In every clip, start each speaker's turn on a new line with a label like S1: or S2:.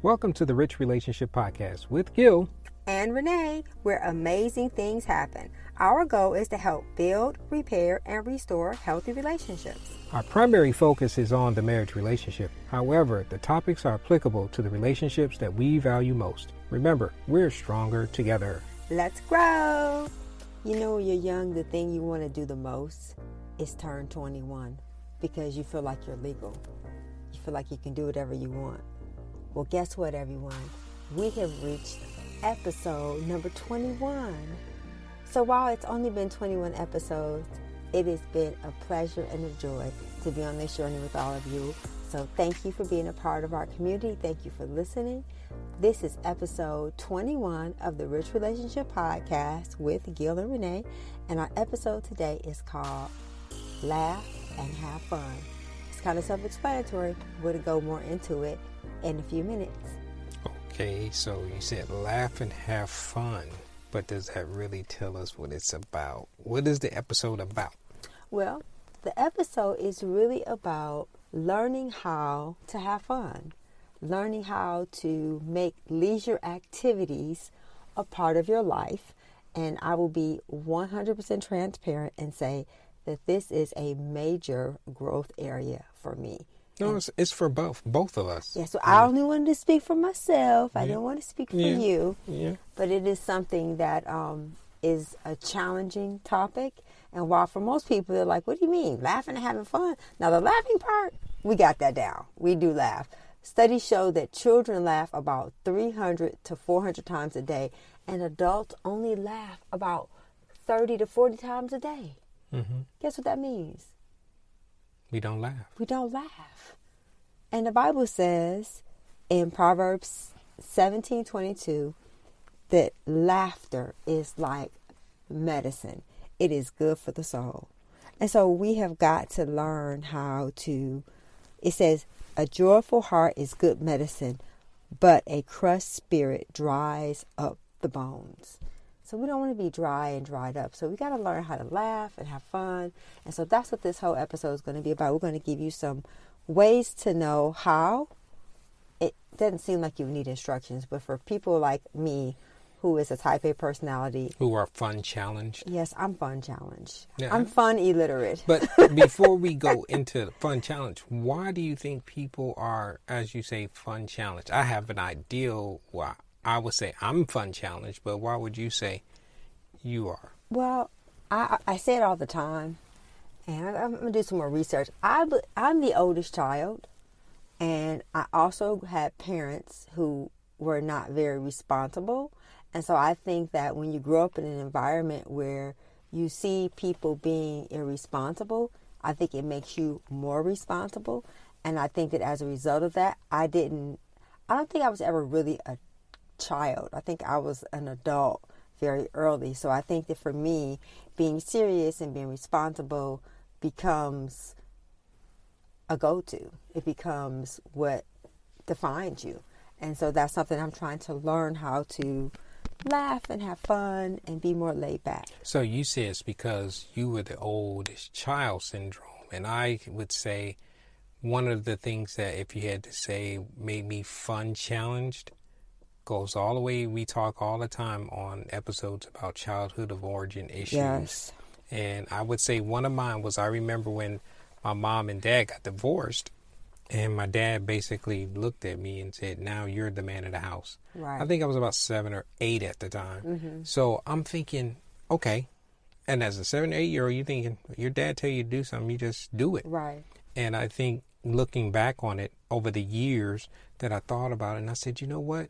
S1: Welcome to the Rich Relationship Podcast with Gil
S2: and Renee, where amazing things happen. Our goal is to help build, repair, and restore healthy relationships.
S1: Our primary focus is on the marriage relationship. However, the topics are applicable to the relationships that we value most. Remember, we're stronger together.
S2: Let's grow. You know, when you're young, the thing you want to do the most is turn 21 because you feel like you're legal. You feel like you can do whatever you want. Well, guess what, everyone? We have reached episode number 21. So while it's only been 21 episodes, it has been a pleasure and a joy to be on this journey with all of you. So thank you for being a part of our community. Thank you for listening. This is episode 21 of the Rich Relationship Podcast with Gil and Renee. And our episode today is called Laugh and Have Fun. It's kind of self-explanatory. We're going to go more into it in a few minutes.
S1: Okay, so you said laugh and have fun, but does that really tell us what it's about? What is the episode about?
S2: Well, the episode is really about learning how to have fun, learning how to make leisure activities a part of your life. And I will be 100% transparent and say that this is a major growth area for me.
S1: No, it's for both of us.
S2: Yeah, so I only wanted to speak for myself. I didn't want to speak for you.
S1: Yeah.
S2: But it is something that is a challenging topic. And while for most people, they're like, what do you mean? Laughing and having fun? Now, the laughing part, we got that down. We do laugh. Studies show that children laugh about 300 to 400 times a day. And adults only laugh about 30 to 40 times a day. Mm-hmm. Guess what that means?
S1: We don't laugh.
S2: We don't laugh. And the Bible says in Proverbs 17:22 that laughter is like medicine. It is good for the soul. And so we have got to learn how to, it says, a joyful heart is good medicine, but a crushed spirit dries up the bones. So we don't want to be dry and dried up. So we got to learn how to laugh and have fun. And so that's what this whole episode is going to be about. We're going to give you some ways to know how. It doesn't seem like you need instructions, but for people like me, who is a type A personality.
S1: Who are fun challenged.
S2: Yes, I'm fun challenged.
S1: Yeah.
S2: I'm fun illiterate.
S1: But before we go into fun challenge, why do you think people are, as you say, fun challenged? I have an ideal why. I would say I'm fun challenged, but why would you say you are?
S2: Well, I say it all the time, and I'm going to do some more research. I'm the oldest child, and I also had parents who were not very responsible. And so I think that when you grow up in an environment where you see people being irresponsible, I think it makes you more responsible. And I think that as a result of that, I don't think I was ever really a child. I think I was an adult very early. So I think that for me, being serious and being responsible becomes a go-to. It becomes what defines you. And so that's something I'm trying to learn how to laugh and have fun and be more laid back.
S1: So you say it's because you were the oldest child syndrome. And I would say one of the things that, if you had to say, made me fun challenged, goes all the way. We talk all the time on episodes about childhood of origin issues.
S2: Yes.
S1: And I would say one of mine was, I remember when my mom and dad got divorced, and my dad basically looked at me and said, now you're the man of the house.
S2: Right.
S1: I think I was about 7 or 8 at the time. Mm-hmm. So I'm thinking, okay. And as a 7 or 8-year-old, you're thinking, your dad tell you to do something, you just do it.
S2: Right.
S1: And I think looking back on it over the years that I thought about it, and I said, you know what?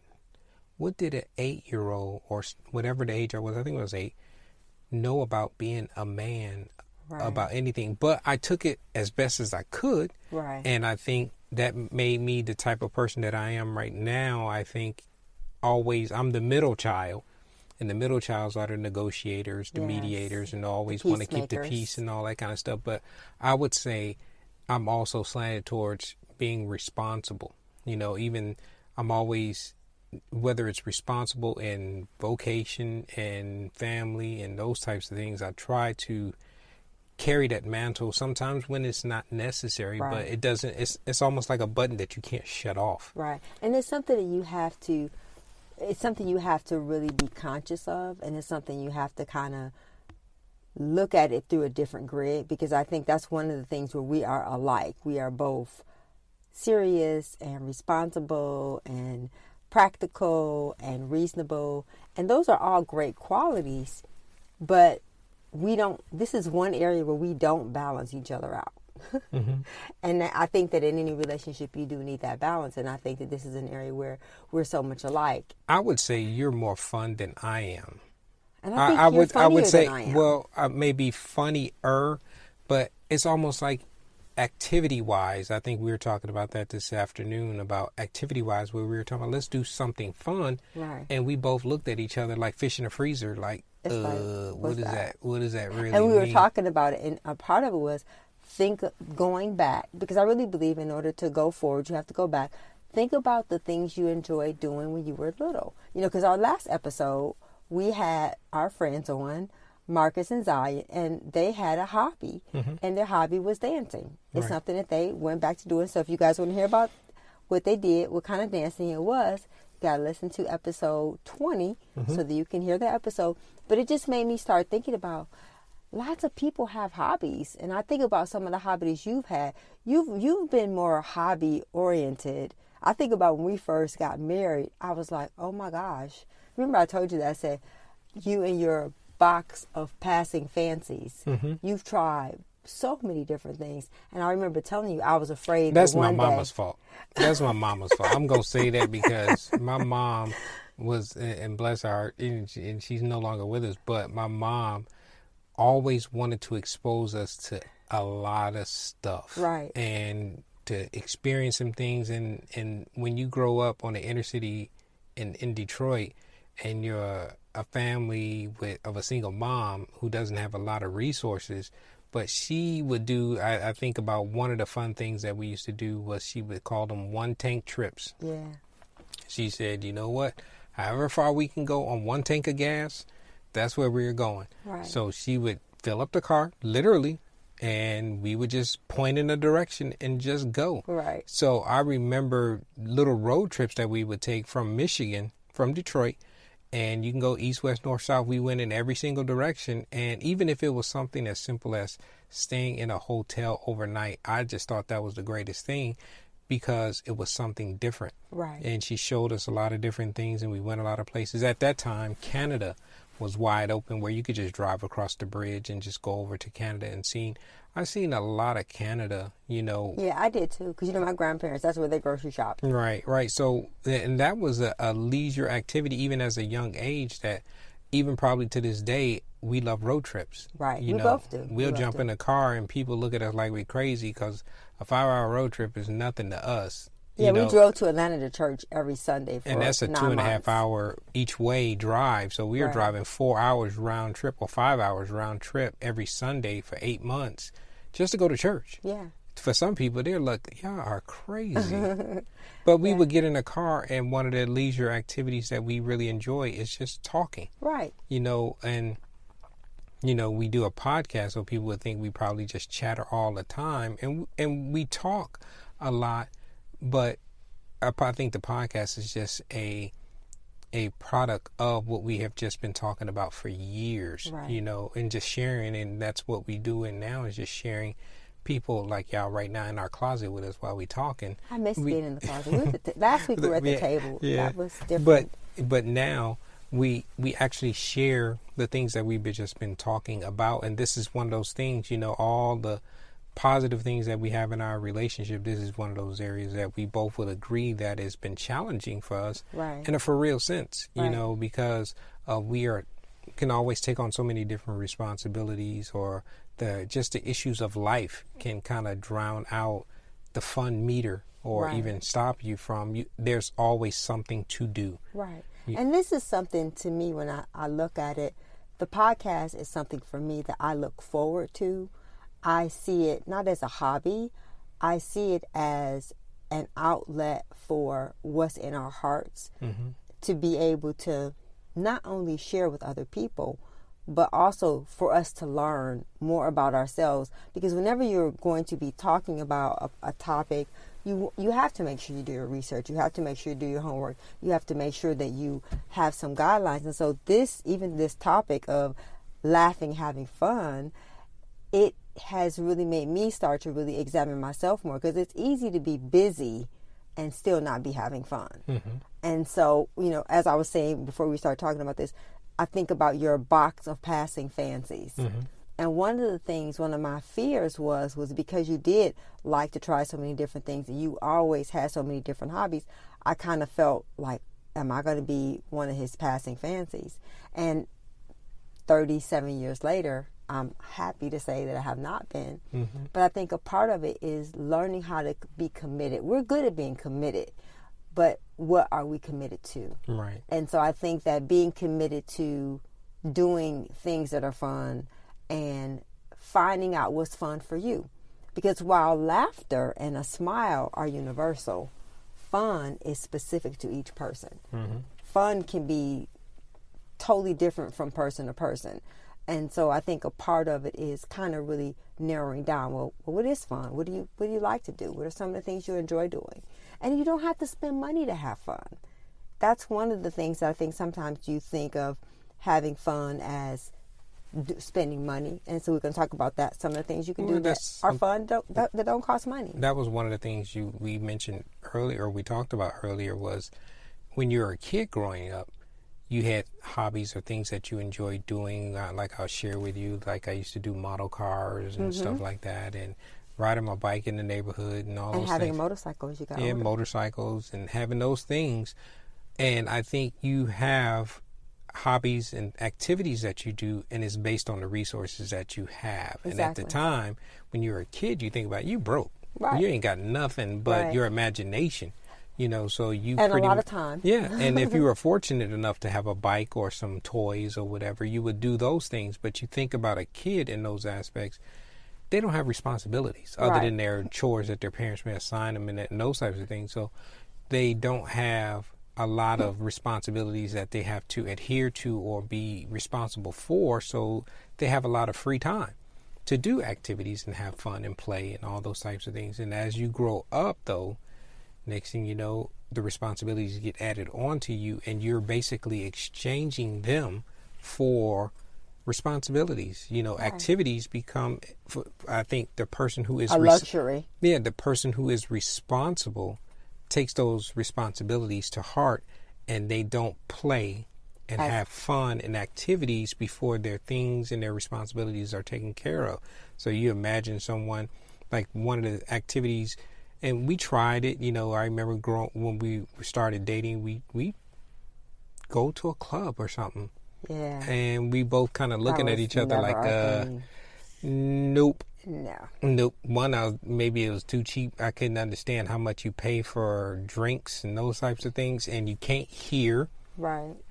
S1: What did an 8-year-old, or whatever the age I was, I think it was 8, know about being a man, about anything? But I took it as best as I could.
S2: Right.
S1: And I think that made me the type of person that I am right now. I think always I'm the middle child. And the middle childs are the negotiators, the mediators, and always want to keep the peace and all that kind of stuff. But I would say I'm also slanted towards being responsible. You know, even I'm always, whether it's responsible in vocation and family and those types of things, I try to carry that mantle sometimes when it's not necessary,
S2: Right.
S1: but it doesn't, it's almost like a button that you can't shut off.
S2: Right. And it's something that it's something you have to really be conscious of, and it's something you have to kind of look at it through a different grid, because I think that's one of the things where we are alike. We are both serious and responsible and practical and reasonable, and those are all great qualities, but this is one area where we don't balance each other out. Mm-hmm. And I think that in any relationship you do need that balance, and I think that this is an area where we're so much alike.
S1: I would say you're more fun than I am.
S2: And I think I would say,
S1: than I am. Well, maybe funnier, but it's almost like activity-wise. I think we were talking about that this afternoon, about activity-wise, where we were talking about, let's do something fun.
S2: Right.
S1: And we both looked at each other like fish in a freezer, like, what is that? What does that really mean?
S2: And we were talking about it, and a part of it was going back, because I really believe in order to go forward, you have to go back. Think about the things you enjoyed doing when you were little. Because our last episode, we had our friends on, Marcus and Zion, and they had a hobby, and their hobby was dancing. It's something that they went back to doing. So if you guys want to hear about what they did, what kind of dancing it was, you got to listen to episode 20 so that you can hear the episode. But it just made me start thinking about, lots of people have hobbies, and I think about some of the hobbies you've had. You've been more hobby oriented. I think about when we first got married, I was like, oh my gosh. Remember I told you that? I said, you and your box of passing fancies. You've tried so many different things. And I remember telling you I was afraid
S1: That's
S2: that one
S1: my mama's fault. That's my mama's fault. I'm going to say that because my mom was, and bless her heart, and she's no longer with us, but my mom always wanted to expose us to a lot of stuff.
S2: Right.
S1: And to experience some things. And when you grow up on the inner city in Detroit, and you're a family of a single mom who doesn't have a lot of resources, but she would do, I think about one of the fun things that we used to do was she would call them one tank trips.
S2: Yeah.
S1: She said, you know what, however far we can go on one tank of gas, that's where we're going.
S2: Right.
S1: So she would fill up the car, literally, and we would just point in a direction and just go.
S2: Right.
S1: So I remember little road trips that we would take from Michigan, from Detroit, and you can go east, west, north, south. We went in every single direction. And even if it was something as simple as staying in a hotel overnight, I just thought that was the greatest thing because it was something different.
S2: Right.
S1: And she showed us a lot of different things, and we went a lot of places. At that time, Canada was wide open, where you could just drive across the bridge and just go over to Canada and I've seen a lot of Canada,
S2: Yeah, I did too, because my grandparents, that's where they grocery shop.
S1: Right. So, and that was a leisure activity, even as a young age, that even probably to this day, we love road trips.
S2: Right, we both do.
S1: We'll jump in a car and people look at us like we're crazy because a 5-hour road trip is nothing to us.
S2: Yeah, we drove to Atlanta to church every Sunday for 9 months.
S1: And that's a 2.5 hour each way drive. So we were driving 4 hours round trip or 5 hours round trip every Sunday for 8 months just to go to church.
S2: Yeah.
S1: For some people, they're like, y'all are crazy. But we would get in a car, and one of the leisure activities that we really enjoy is just talking.
S2: Right.
S1: And we do a podcast, so people would think we probably just chatter all the time. And we talk a lot. But I think the podcast is just a product of what we have just been talking about for years, and just sharing. And that's what we do. And now is just sharing people like y'all right now in our closet with us while we talking.
S2: I miss being in the closet. Last week we were at the table. Yeah. That was different.
S1: But now we actually share the things that we've just been talking about. And this is one of those things, all the positive things that we have in our relationship. This is one of those areas that we both would agree that has been challenging for us, in a for real sense, because we can always take on so many different responsibilities, or the issues of life can kind of drown out the fun meter, or even stop you from there's always something to do. Right.
S2: And this is something to me when I look at it. The podcast is something for me that I look forward to. I see it not as a hobby. I see it as an outlet for what's in our hearts, to be able to not only share with other people, but also for us to learn more about ourselves. Because whenever you're going to be talking about a topic, you have to make sure you do your research. You have to make sure you do your homework. You have to make sure that you have some guidelines. And so this topic of laughing, having fun, it has really made me start to really examine myself more, because it's easy to be busy and still not be having fun. Mm-hmm. And so, as I was saying before we start talking about this, I think about your box of passing fancies. Mm-hmm. And one of my fears was because you did like to try so many different things and you always had so many different hobbies, I kind of felt like, am I going to be one of his passing fancies? And 37 years later, I'm happy to say that I have not been. Mm-hmm. But I think a part of it is learning how to be committed. We're good at being committed, but what are we committed to?
S1: Right.
S2: And so I think that being committed to doing things that are fun and finding out what's fun for you. Because while laughter and a smile are universal, fun is specific to each person. Mm-hmm. Fun can be totally different from person to person. And so I think a part of it is kind of really narrowing down, well, what is fun? What do you like to do? What are some of the things you enjoy doing? And you don't have to spend money to have fun. That's one of the things that I think sometimes you think of having fun as spending money. And so we're going to talk about that. Some of the things you can do that are fun that don't cost money.
S1: That was one of the things we mentioned earlier, or we talked about earlier, was when you were a kid growing up, you had hobbies or things that you enjoyed doing, like I'll share with you. Like I used to do model cars and stuff like that, and riding my bike in the neighborhood and all those things. And having
S2: motorcycles, you got
S1: older. Motorcycles and having those things. And I think you have hobbies and activities that you do, and it's based on the resources that you have. Exactly. And at the time, when you were a kid, you think about you broke. Right. You ain't got nothing but your imagination. So you
S2: and a lot of time.
S1: Yeah, and if you were fortunate enough to have a bike or some toys or whatever, you would do those things. But you think about a kid in those aspects, they don't have responsibilities other than their chores that their parents may assign them and those types of things. So they don't have a lot of responsibilities that they have to adhere to or be responsible for. So they have a lot of free time to do activities and have fun and play and all those types of things. And as you grow up, though, next thing you know, the responsibilities get added onto you, and you're basically exchanging them for responsibilities. Activities become, I think, the person who is
S2: a luxury.
S1: The person who is responsible takes those responsibilities to heart, and they don't play and have fun and activities before their things and their responsibilities are taken care of. So you imagine someone, like one of the activities. And we tried it, I remember when we started dating, we go to a club or something.
S2: Yeah.
S1: And we both kind of looking at each other like, nope.
S2: No.
S1: Nope. One, maybe it was too cheap. I couldn't understand how much you pay for drinks and those types of things. And you can't hear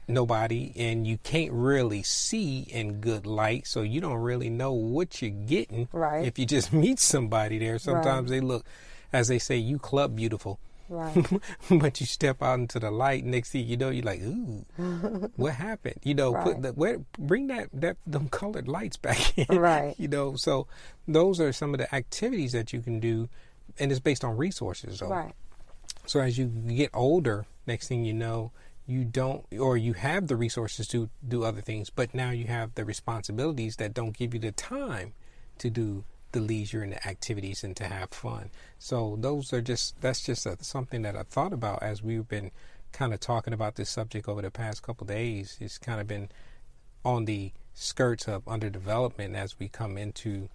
S1: nobody, and you can't really see in good light. So you don't really know what you're getting if you just meet somebody there. Sometimes they look, as they say, you club beautiful.
S2: Right.
S1: But you step out into the light, next thing you know, you're like, ooh, what happened? Bring them colored lights back in.
S2: Right.
S1: So those are some of the activities that you can do, and it's based on resources. So.
S2: Right.
S1: So as you get older, next thing you know, you don't, or you have the resources to do other things, but now you have the responsibilities that don't give you the time to do the leisure and the activities and to have fun. So that's just something that I thought about as we've been kind of talking about this subject over the past couple of days. It's kind of been on the skirts of underdevelopment as we come into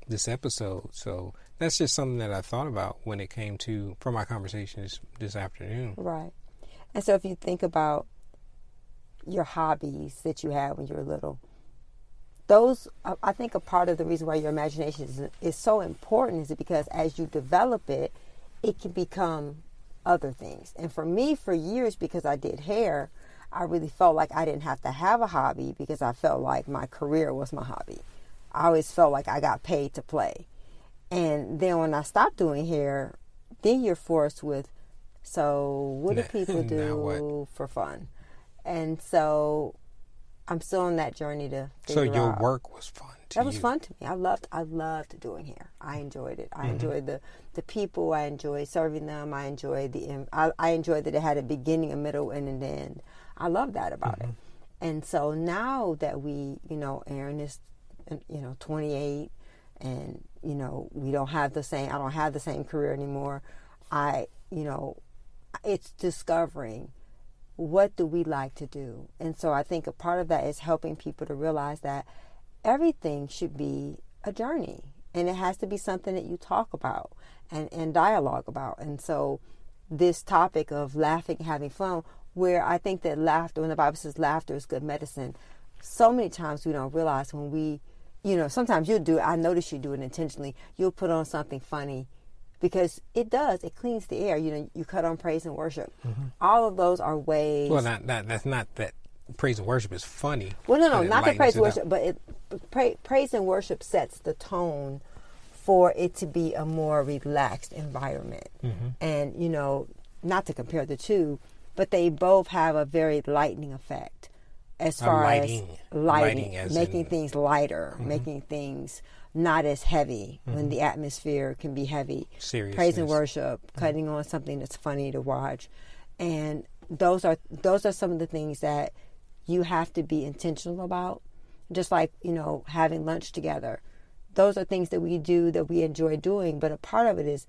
S1: this episode. So that's just something that I thought about when it came to, from our conversation this afternoon.
S2: Right. And so if you think about your hobbies that you had when you were little, those, I think a part of the reason why your imagination is so important is because as you develop it, it can become other things. And for me, for years, because I did hair, I really felt like I didn't have to have a hobby because I felt like my career was my hobby. I always felt like I got paid to play. And then when I stopped doing hair, then you're forced with, so what do people do for fun? And so I'm still on that journey to
S1: So
S2: figure
S1: your
S2: out.
S1: work was fun to
S2: That was
S1: you.
S2: fun to me. I loved doing hair. I enjoyed it. I enjoyed the people. I enjoyed serving them. I enjoyed I enjoyed that it had a beginning, a middle, and an end. I love that about it. And so now that we, Aaron is, 28, and we don't have the same. I don't have the same career anymore. It's discovering what do we like to do. And so I think a part of that is helping people to realize that everything should be a journey, and it has to be something that you talk about and dialogue about. And so this topic of laughing, having fun, where I think that laughter, when the Bible says laughter is good medicine, so many times we don't realize when we, sometimes you'll do it. I notice you do it intentionally. You'll put on something funny because it cleans the air. You cut on praise and worship. All of those are ways.
S1: Well, that's not that praise and worship is funny.
S2: Well, no,
S1: but
S2: not the praise and
S1: lightens it
S2: worship, but praise and worship sets the tone for it to be a more relaxed environment. And, not to compare the two, but they both have a very lightening effect as far as lighting making things lighter, making things not as heavy when the atmosphere can be heavy.
S1: Seriousness.
S2: Praise and worship, cutting on something that's funny to watch. And those are some of the things that you have to be intentional about. Just like, having lunch together. Those are things that we do that we enjoy doing. But a part of it is,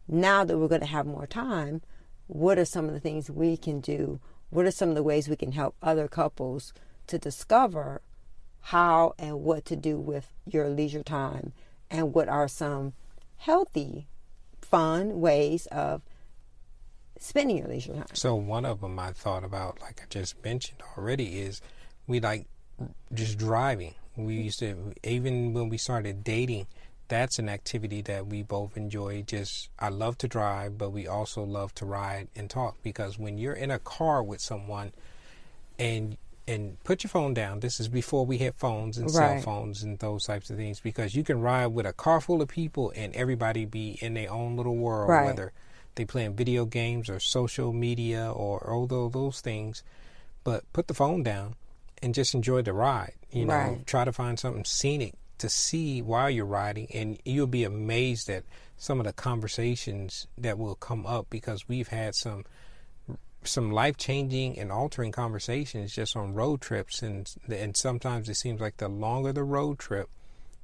S2: now that we're going to have more time, what are some of the things we can do? What are some of the ways we can help other couples to discover how and what to do with your leisure time? And what are some healthy, fun ways of spending your leisure time?
S1: So one of them I thought about, like I just mentioned already, is we like just driving. We used to, even when we started dating, that's an activity that we both enjoy. I love to drive, but we also love to ride and talk, because when you're in a car with someone and put your phone down, this is before we had phones and cell phones and those types of things, because you can ride with a car full of people and everybody be in their own little world, whether they playing video games or social media or all those things. But put the phone down and just enjoy the ride. Try to find something scenic to see while you're riding, and you'll be amazed at some of the conversations that will come up, because we've had some life-changing and altering conversations just on road trips, and sometimes it seems like the longer the road trip,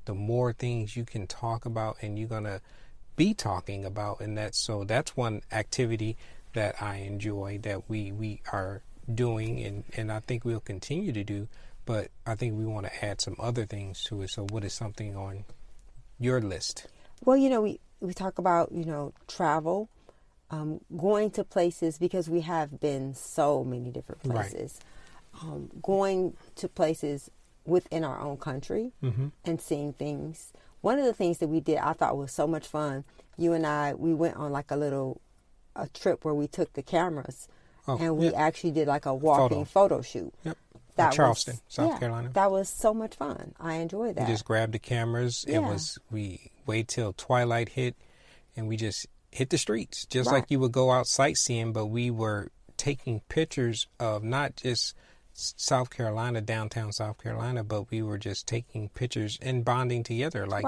S1: the more things you can talk about and you're gonna be talking about. And that's one activity that I enjoy, that we are doing, and I think we'll continue to do. But I think we want to add some other things to it. So what is something on your list?
S2: Well, we talk about, travel, going to places, because we have been so many different places. Going to places within our own country and seeing things. One of the things that we did, I thought was so much fun. You and I, we went on like a trip where we took the cameras and we actually did like a walking photo shoot.
S1: Yep. Charleston, South Carolina.
S2: That was so much fun. I enjoyed that.
S1: We just grabbed the cameras. We wait till twilight hit, and we just hit the streets, just like you would go out sightseeing. But we were taking pictures of not just South Carolina, downtown South Carolina, but we were just taking pictures and bonding together. Like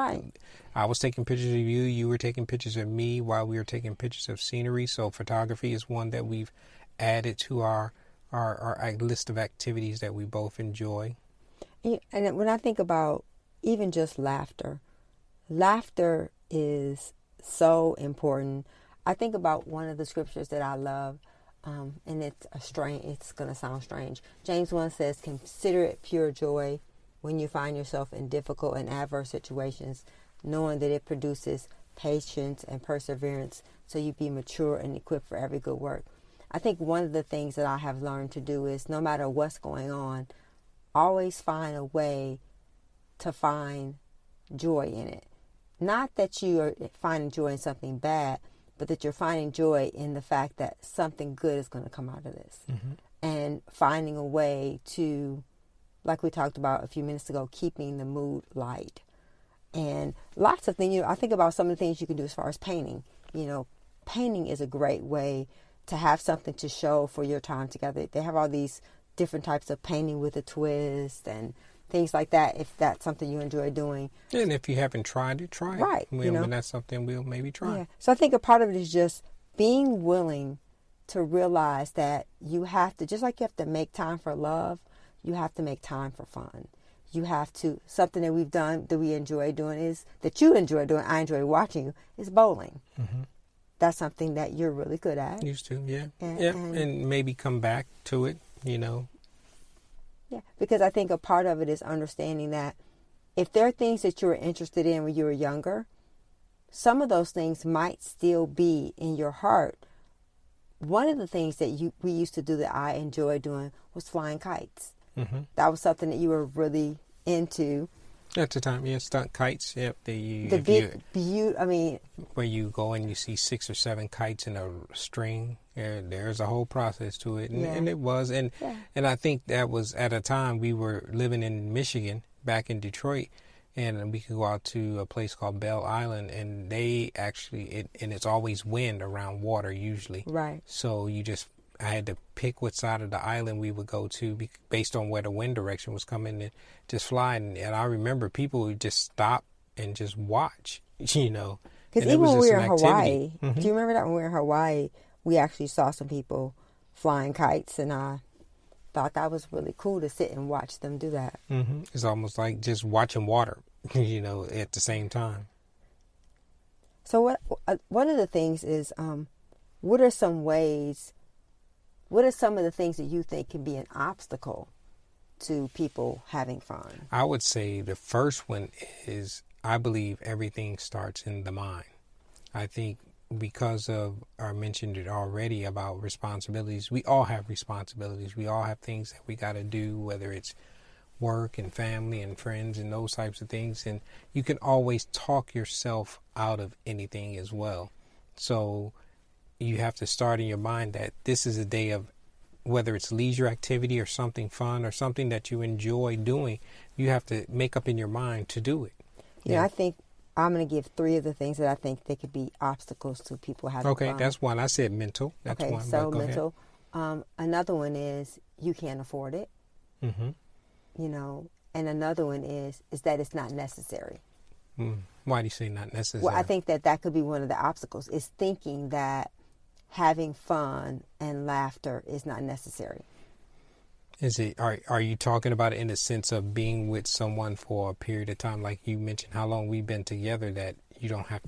S1: I was taking pictures of you, you were taking pictures of me, while we were taking pictures of scenery. So photography is one that we've added to our list of activities that we both enjoy.
S2: And when I think about even just laughter is so important. I think about one of the scriptures that I love, and it's going to sound strange. James 1 says, "Consider it pure joy when you find yourself in difficult and adverse situations, knowing that it produces patience and perseverance, so you be mature and equipped for every good work." I think one of the things that I have learned to do is, no matter what's going on, always find a way to find joy in it. Not that you are finding joy in something bad, but that you're finding joy in the fact that something good is going to come out of this. And finding a way to, like we talked about a few minutes ago, keeping the mood light. And lots of things, I think about some of the things you can do as far as painting. Painting is a great way to have something to show for your time together. They have all these different types of painting with a twist and things like that, if that's something you enjoy doing.
S1: And if you haven't tried it, try it.
S2: Right.
S1: When that's something we'll maybe try.
S2: Yeah. So I think a part of it is just being willing to realize that you have to, just like you have to make time for love, you have to make time for fun. You have to, something that we've done that we enjoy doing is, that you enjoy doing, I enjoy watching you, is bowling.
S1: Mm-hmm.
S2: That's something that you're really good at.
S1: Used to, yeah. And maybe come back to it, Yeah,
S2: because I think a part of it is understanding that if there are things that you were interested in when you were younger, some of those things might still be in your heart. One of the things that we used to do that I enjoyed doing was flying kites.
S1: Mm-hmm.
S2: That was something that you were really into.
S1: At the time, yeah, stunt kites. Yep,
S2: where you
S1: go and you see 6 or 7 kites in a string. There's a whole process to it, and it was, and I think that was at a time we were living in Michigan, back in Detroit, and we could go out to a place called Belle Island, and they actually and it's always wind around water usually.
S2: Right.
S1: So I had to pick what side of the island we would go to based on where the wind direction was coming and just fly. And I remember people would just stop and just watch,
S2: Because even when we were in Hawaii,
S1: mm-hmm.
S2: Do you remember that when we were in Hawaii, we actually saw some people flying kites, and I thought that was really cool to sit and watch them do that.
S1: Mm-hmm. It's almost like just watching water, at the same time.
S2: So one of the things is, what are some of the things that you think can be an obstacle to people having fun?
S1: I would say the first one is, I believe everything starts in the mind. I think because of, I mentioned it already about responsibilities, we all have responsibilities. We all have things that we got to do, whether it's work and family and friends and those types of things. And you can always talk yourself out of anything as well. So you have to start in your mind that this is a day of, whether it's leisure activity or something fun or something that you enjoy doing, you have to make up in your mind to do it.
S2: I think I'm going to give 3 of the things that I think they could be obstacles to people having fun.
S1: Okay, that's one. I said mental. That's one.
S2: So mental. Another one is you can't afford it.
S1: Mm-hmm.
S2: And another one is that it's not necessary.
S1: Why do you say not necessary?
S2: Well, I think that could be one of the obstacles, is thinking that having fun and laughter is not necessary.
S1: Is it? Are you talking about it in the sense of being with someone for a period of time, like you mentioned, how long we've been together, that we don't have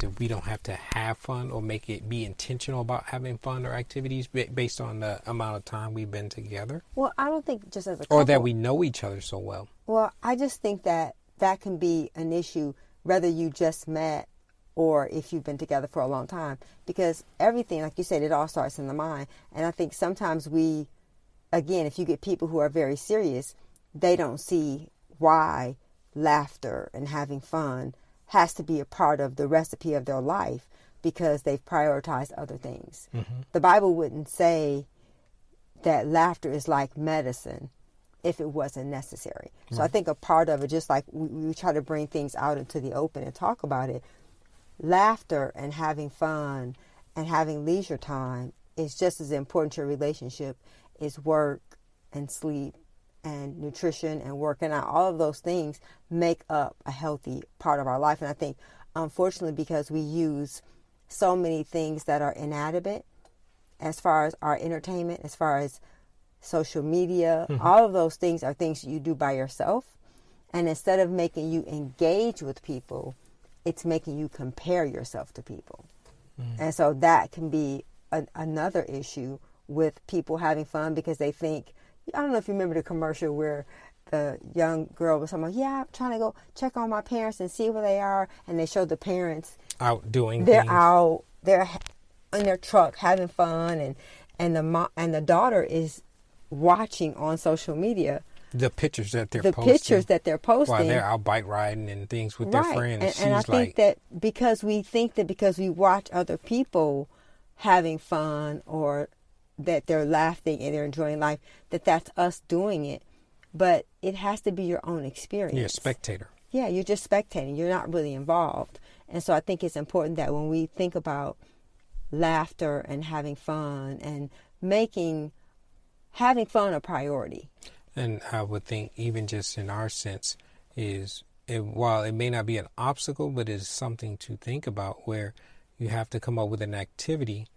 S1: to have fun or make it be intentional about having fun or activities based on the amount of time we've been together?
S2: Well, I don't think just as a couple.
S1: Or that we know each other so well.
S2: Well, I just think that can be an issue whether you just met or if you've been together for a long time, because everything, like you said, it all starts in the mind. And I think sometimes again, if you get people who are very serious, they don't see why laughter and having fun has to be a part of the recipe of their life, because they've prioritized other things.
S1: Mm-hmm.
S2: The Bible wouldn't say that laughter is like medicine if it wasn't necessary. So I think a part of it, just like we try to bring things out into the open and talk about it, laughter and having fun and having leisure time is just as important to a relationship as work and sleep and nutrition and working out. All of those things make up a healthy part of our life. And I think, unfortunately, because we use so many things that are inanimate as far as our entertainment, as far as social media, all of those things are things you do by yourself. And instead of making you engage with people, it's making you compare yourself to people. And so that can be another issue with people having fun, because they think, I don't know if you remember the commercial where the young girl was talking about, I'm trying to go check on my parents and see where they are. And they showed the parents
S1: out doing
S2: they're
S1: things.
S2: Out, they're in their truck having fun. And the mom and the daughter is watching on social media
S1: the pictures that they're
S2: posting
S1: while they're out bike riding and things with their friends.
S2: And I think that because we watch other people having fun, or that they're laughing and they're enjoying life, that's us doing it. But it has to be your own experience.
S1: You're a spectator.
S2: Yeah, you're just spectating. You're not really involved. And so I think it's important that when we think about laughter and having fun and having fun a priority.
S1: And I would think even just in our sense while it may not be an obstacle, but it's something to think about, where you have to come up with an activity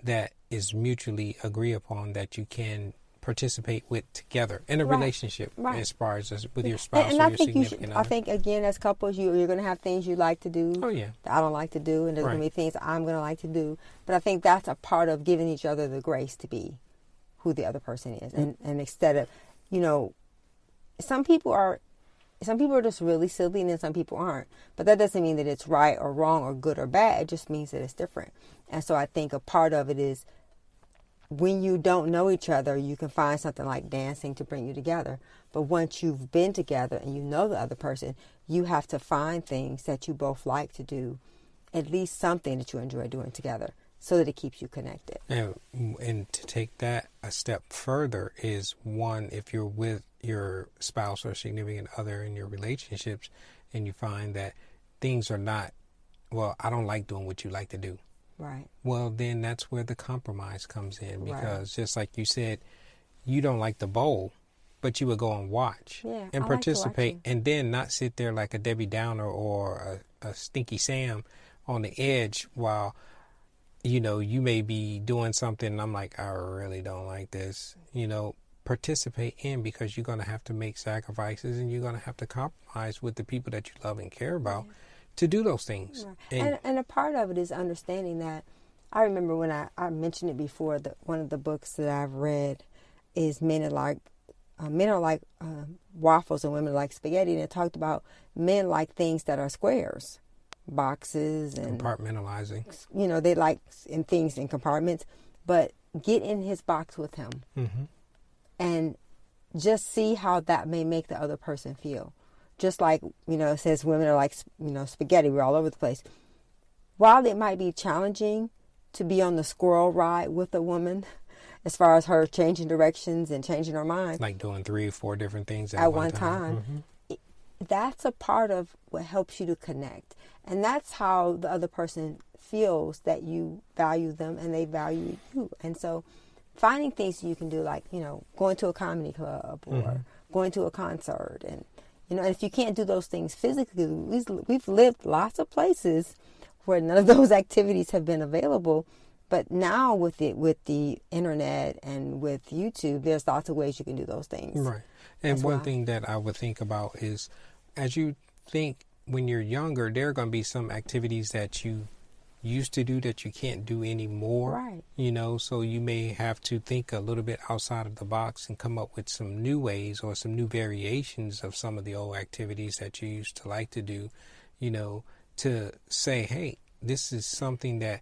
S1: that is mutually agreed upon that you can participate with together in a relationship, as far as with your spouse
S2: and
S1: or
S2: I
S1: your
S2: think
S1: significant other.
S2: I think, again, as couples, you're going to have things you like to do
S1: that
S2: I don't like to do, and there's going to be things I'm going to like to do. But I think that's a part of giving each other the grace to be who the other person is. And instead of, some people are just really silly, and then some people aren't. But that doesn't mean that it's right or wrong or good or bad. It just means that it's different. And so I think a part of it is, when you don't know each other, you can find something like dancing to bring you together. But once you've been together and you know the other person, you have to find things that you both like to do, at least something that you enjoy doing together, so that it keeps you connected.
S1: And to take that a step further is, one, if you're with your spouse or significant other in your relationships and you find that things are not, well, I don't like doing what you like to do.
S2: Right.
S1: Well, then that's where the compromise comes in, because just like you said, you don't like the bowl, but you would go and watch and participate, and then not sit there like a Debbie Downer or a Stinky Sam on the edge while, you may be doing something and I'm like, I really don't like this. Participate in, because you're going to have to make sacrifices, and you're going to have to compromise with the people that you love and care about to do those things.
S2: Right. And a part of it is understanding that, I remember when I mentioned it before, that one of the books that I've read is Men Are Like Waffles and Women Are Like Spaghetti, and it talked about men like things that are squares, boxes, and
S1: compartmentalizing.
S2: They like things in compartments, but get in his box with him and just see how that may make the other person feel. Just like, it says women are like, spaghetti. We're all over the place. While it might be challenging to be on the squirrel ride with a woman, as far as her changing directions and changing her mind.
S1: Like doing 3 or 4 different things
S2: at one time. That's a part of what helps you to connect. And that's how the other person feels that you value them and they value you. And so finding things you can do, like, going to a comedy club or going to a concert, and and if you can't do those things physically, we've lived lots of places where none of those activities have been available. But now with the internet and with YouTube, there's lots of ways you can do those things.
S1: Right. And one thing that I would think about is, as you think when you're younger, there are going to be some activities that you used to do that you can't do anymore.
S2: Right.
S1: So you may have to think a little bit outside of the box and come up with some new ways or some new variations of some of the old activities that you used to like to do, to say, hey, this is something that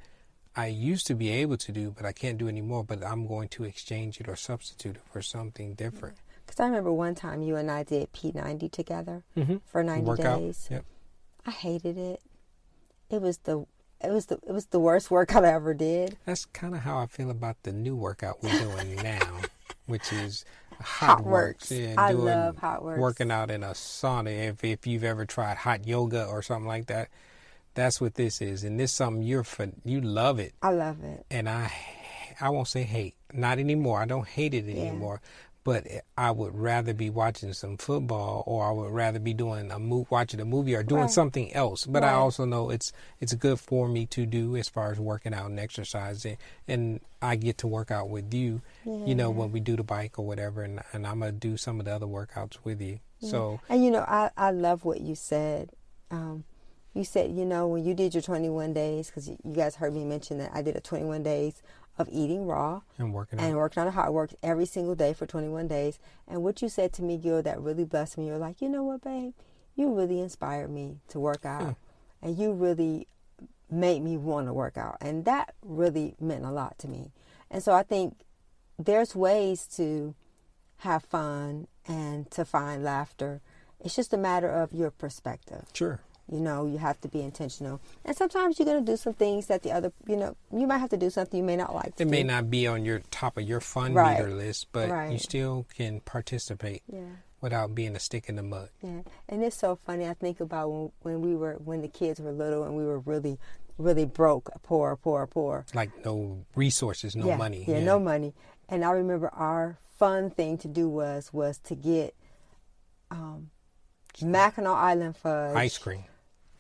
S1: I used to be able to do, but I can't do anymore, but I'm going to exchange it or substitute it for something different.
S2: Because I remember one time you and I did P90 together for 90
S1: Workout.
S2: days.
S1: Yep.
S2: I hated it. It was the worst workout I ever did.
S1: That's kind of how I feel about the new workout we're doing now, which is Hot Works. Yeah,
S2: I love Hot Works.
S1: Working out in a sauna. If you've ever tried hot yoga or something like that, that's what this is. And this is something you love it.
S2: I love it.
S1: And I won't say hate. Not anymore. I don't hate it anymore. But I would rather be watching some football, or I would rather be doing watching a movie or doing something else. But I also know it's good for me to do as far as working out and exercising. And I get to work out with you, when we do the bike or whatever. And I'm going to do some of the other workouts with you.
S2: Yeah.
S1: So,
S2: and I love what you said. You said, when you did your 21 days, because you guys heard me mention that I did a 21 days of eating raw
S1: and working
S2: on a Hot Works every single day for 21 days. And what you said to me, Gil, that really blessed me. You're like, you know what, babe? You really inspired me to work out. And you really made me want to work out. And that really meant a lot to me. And so I think there's ways to have fun and to find laughter. It's just a matter of your perspective.
S1: Sure.
S2: You have to be intentional. And sometimes you're going to do some things that the other, you might have to do something you may not like to do.
S1: It may not be on your top of your fun meter list, but you still can participate without being a stick in the mud.
S2: Yeah. And it's so funny. I think about when the kids were little and we were really, really broke, poor.
S1: Like no resources, no money.
S2: Yeah, no money. And I remember our fun thing to do was to get Mackinac Island fudge.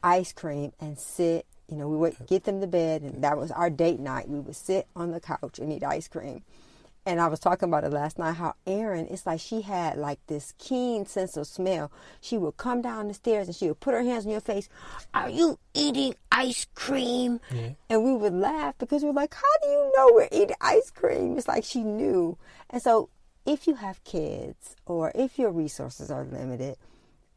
S2: Ice cream and sit, we would get them to bed, and that was our date night. We would sit on the couch and eat ice cream. And I was talking about it last night, how Erin, it's like she had like this keen sense of smell. She would come down the stairs and she would put her hands on your face. Are you eating ice cream? Yeah. And we would laugh because we're like, how do you know we're eating ice cream? It's like she knew. And so if you have kids or if your resources are limited,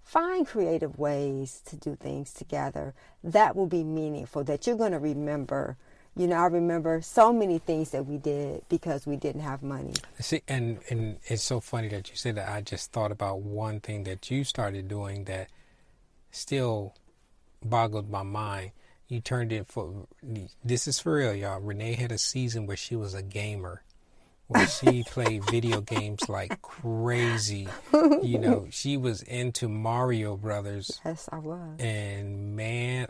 S2: find creative ways to do things together that will be meaningful, that you're going to remember. I remember so many things that we did because we didn't have money.
S1: See, and it's so funny that you said that. I just thought about one thing that you started doing that still boggled my mind. You turned it this is for real, y'all. Renee had a season where she was a gamer, where she played video games like crazy. She was into Mario Brothers.
S2: Yes, I was.
S1: And man,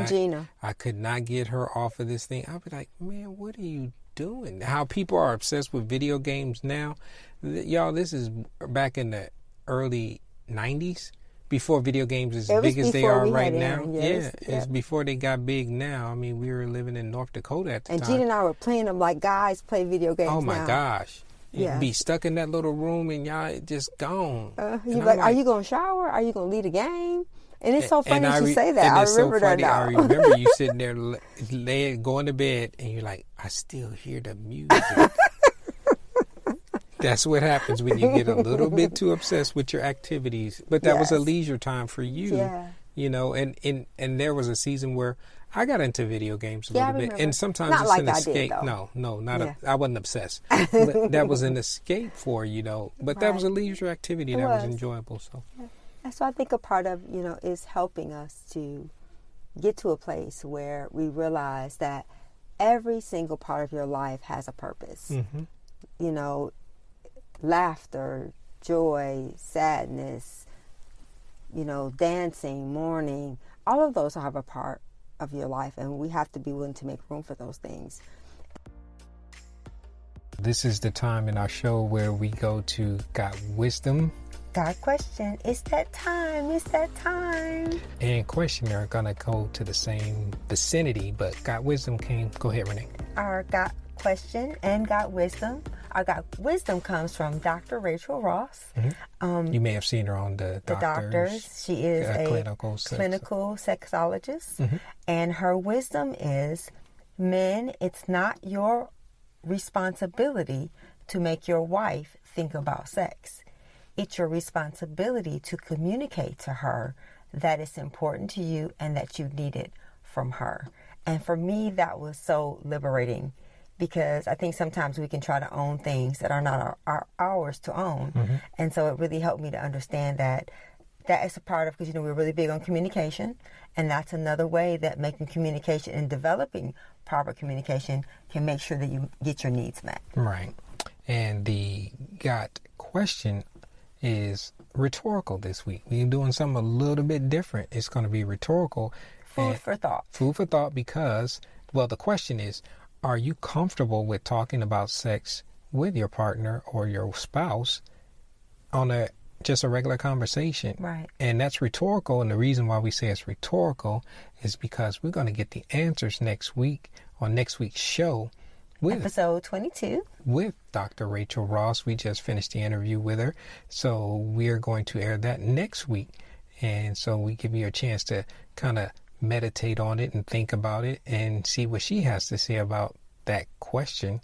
S2: Gina.
S1: I could not get her off of this thing. I'd be like, man, what are you doing? How people are obsessed with video games now. Y'all, this is back in the early 90s. Before video games as big as they are right now.
S2: Yes.
S1: Yeah, it's before they got big now. I mean, we were living in North Dakota at the time.
S2: And Gina and I were playing them like guys play video games now.
S1: Oh, my gosh. You'd be stuck in that little room and y'all just gone.
S2: You're like, are you going to shower? Are you going to lead a game? And it's so funny you say that. I remember that now.
S1: I remember you sitting there going to bed and you're like, I still hear the music. That's what happens when you get a little bit too obsessed with your activities. But that was a leisure time for you, and there was a season where I got into video games a little bit. And sometimes
S2: not
S1: it's
S2: like
S1: an escape. I wasn't obsessed. But that was an escape for, But that was a leisure activity that was enjoyable. So
S2: that's what I think a part of, is helping us to get to a place where we realize that every single part of your life has a purpose. Mm-hmm. Laughter, joy, sadness, dancing, mourning, all of those have a part of your life, and we have to be willing to make room for those things.
S1: This is the time in our show where we go to Got Wisdom.
S2: Got Question. It's that time.
S1: And Question are going to go to the same vicinity, but Got Wisdom came. Go ahead, Renee.
S2: Our Got Question and Got Wisdom. Our Got Wisdom comes from Dr. Rachel Ross.
S1: Mm-hmm. You may have seen her on the Doctors.
S2: She is a clinical sexologist. Mm-hmm. And her wisdom is, men, it's not your responsibility to make your wife think about sex. It's your responsibility to communicate to her that it's important to you and that you need it from her. And for me, that was so liberating, because I think sometimes we can try to own things that are not ours to own. Mm-hmm. And so it really helped me to understand that is a part of, because, we're really big on communication. And that's another way that making communication and developing proper communication can make sure that you get your needs met.
S1: Right. And the Got Question is rhetorical this week. We're doing something a little bit different. It's going to be rhetorical.
S2: Food for thought because, the question is, are you comfortable with talking about sex with your partner or your spouse on just a regular conversation? Right.
S1: And that's rhetorical. And the reason why we say it's rhetorical is because we're going to get the answers next week on next week's show.
S2: Episode 22.
S1: With Dr. Rachel Ross. We just finished the interview with her. So we are going to air that next week. And so we give you a chance to kind of meditate on it and think about it and see what she has to say about that question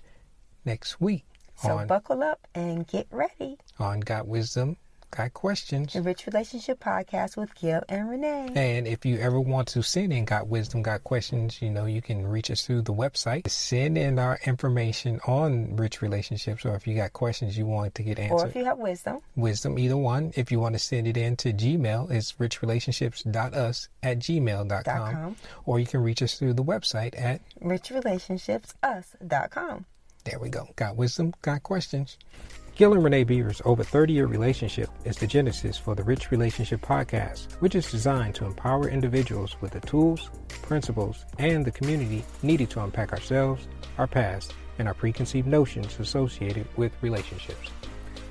S1: next week.
S2: So buckle up and get ready.
S1: On Got Wisdom, Got Questions.
S2: The Rich Relationship Podcast with Gil and Renee.
S1: And if you ever want to send in Got Wisdom, Got Questions, you can reach us through the website. Send in our information on Rich Relationships, or if you got questions you want to get answered.
S2: Or if you have wisdom.
S1: Wisdom, either one. If you want to send it in to Gmail, it's richrelationships.us@gmail.com. Or you can reach us through the website at
S2: richrelationshipsus.com.
S1: There we go. Got Wisdom, Got Questions. Gil and Renee Beaver's over 30-year relationship is the genesis for the Rich Relationship Podcast, which is designed to empower individuals with the tools, principles, and the community needed to unpack ourselves, our past, and our preconceived notions associated with relationships.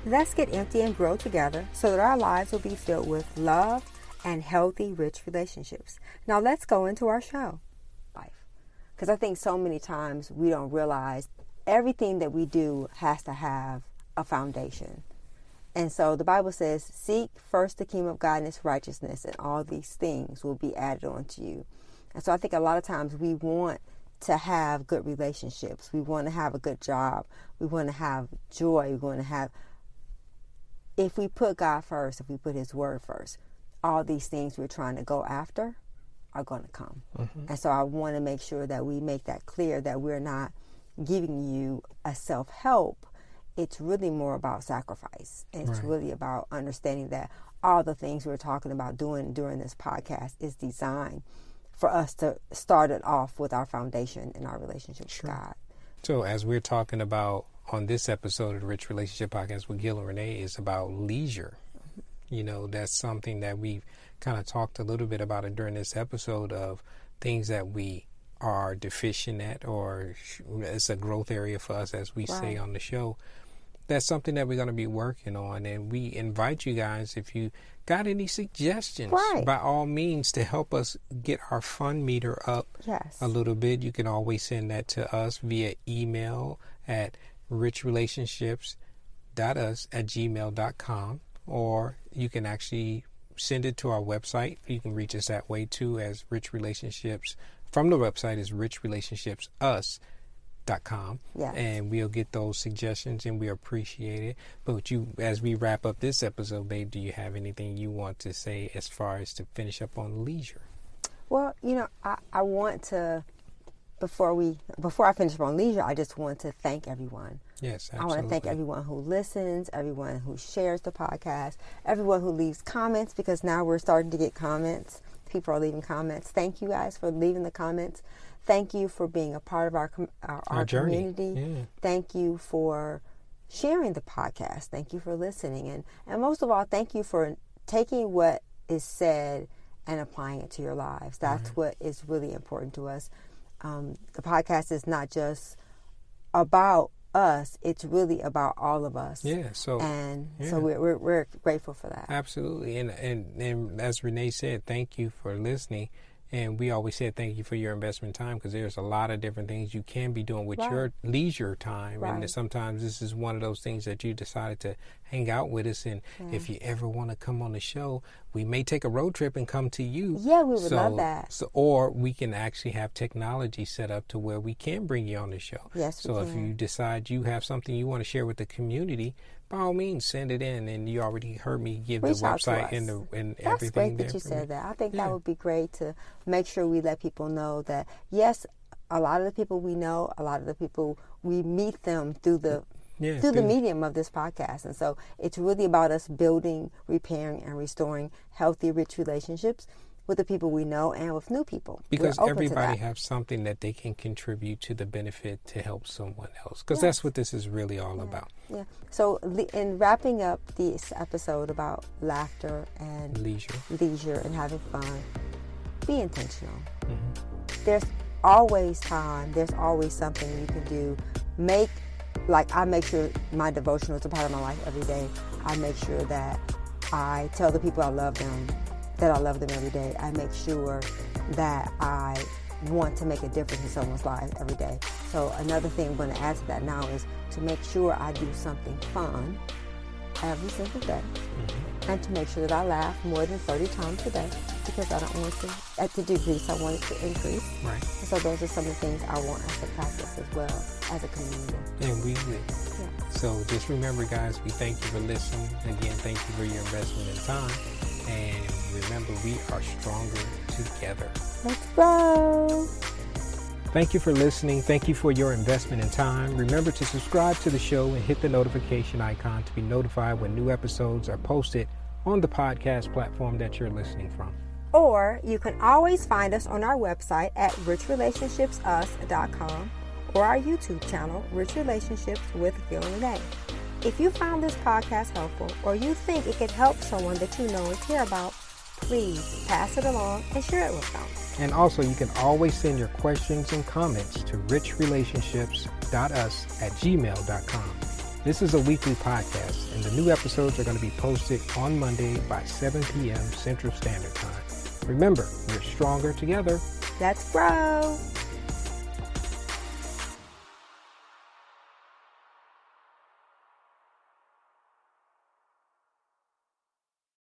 S2: Let's get empty and grow together so that our lives will be filled with love and healthy, rich relationships. Now let's go into our show. Because I think so many times we don't realize everything that we do has to have a foundation. And so the Bible says, seek first the kingdom of God and His righteousness, and all these things will be added on to you. And so I think a lot of times we want to have good relationships. We want to have a good job. We want to have joy. We want to have, if we put God first, if we put His word first, all these things we're trying to go after are going to come. And so I want to make sure that we make that clear, that we're not giving you a self-help. It's really more about sacrifice. It's really about understanding that all the things we're talking about doing during this podcast is designed for us to start it off with our foundation in our relationship with God.
S1: So as we're talking about on this episode of the Rich Relationship Podcast with Gil and Renee, is about leisure. You know, that's something that we've kind of talked a little bit about it during this episode, of things that we are deficient at, or it's a growth area for us, as we say on the show. That's something that we're going to be working on, and we invite you guys, if you got any suggestions, by all means, to help us get our fun meter up a little bit. You can always send that to us via email at richrelationships.us@gmail.com, or you can actually send it to our website. You can reach us that way too, as Rich Relationships. From the website is richrelationshipsus.com, and we'll get those suggestions, and we appreciate it. But you, as we wrap up this episode, babe, do you have anything you want to say as far as to finish up on leisure?
S2: Well, you know, I want to, before I finish up on leisure, I just want to thank everyone.
S1: Yes, absolutely.
S2: I want to thank everyone who listens, everyone who shares the podcast, everyone who leaves comments, because now we're starting to get comments. People are leaving comments. Thank you guys for leaving the comments. Thank you for being a part of our community. Yeah. Thank you for sharing the podcast. Thank you for listening. And most of all, thank you for taking what is said and applying it to your lives. That's what is really important to us. The podcast is not just about us, it's really about all of us. So we're grateful for that.
S1: Absolutely. And as Renee said, thank you for listening. And we always said thank you for your investment time, because there's a lot of different things you can be doing with your leisure time. And sometimes this is one of those things that you decided to hang out with us. And if you ever want to come on the show, we may take a road trip and come to you.
S2: Yeah, we would love that.
S1: Or we can actually have technology set up to where we can bring you on the show.
S2: Yes,
S1: so if you decide you have something you want to share with the community, by all means, send it in. And you already heard me give the website and everything.
S2: That's great that you said that. I think that would be great to make sure we let people know that, yes, a lot of the people we know, a lot of the people, we meet them through the medium of this podcast. And so it's really about us building, repairing, and restoring healthy, rich relationships with the people we know and with new people.
S1: Because everybody has something that they can contribute to the benefit to help someone else. Because that's what this is really all about.
S2: Yeah. So in wrapping up this episode about laughter and leisure and having fun, be intentional. There's always time. There's always something you can do. I make sure my devotional is a part of my life every day. I make sure that I tell the people I love them that I love them every day. I make sure that I want to make a difference in someone's life every day. So another thing I'm going to add to that now is to make sure I do something fun every single day, and to make sure that I laugh more than 30 times a day, because I don't want to decrease, I want it to increase.
S1: Right.
S2: And so those are some of the things I want us to practice as well as a community.
S1: And we will. Yeah. So just remember, guys, we thank you for listening. Again, thank you for your investment in time. And remember, we are stronger together.
S2: Let's go.
S1: Thank you for listening. Thank you for your investment in time. Remember to subscribe to the show and hit the notification icon to be notified when new episodes are posted on the podcast platform that you're listening from.
S2: Or you can always find us on our website at richrelationshipsus.com or our YouTube channel, Rich Relationships with Gil and Renee. If you found this podcast helpful, or you think it could help someone that you know and care about, please pass it along and share it with them.
S1: And also, you can always send your questions and comments to richrelationships grow.us@gmail.com. This is a weekly podcast, and the new episodes are going to be posted on Monday by 7 p.m. Central Standard Time. Remember, we're stronger together.
S2: Let's grow.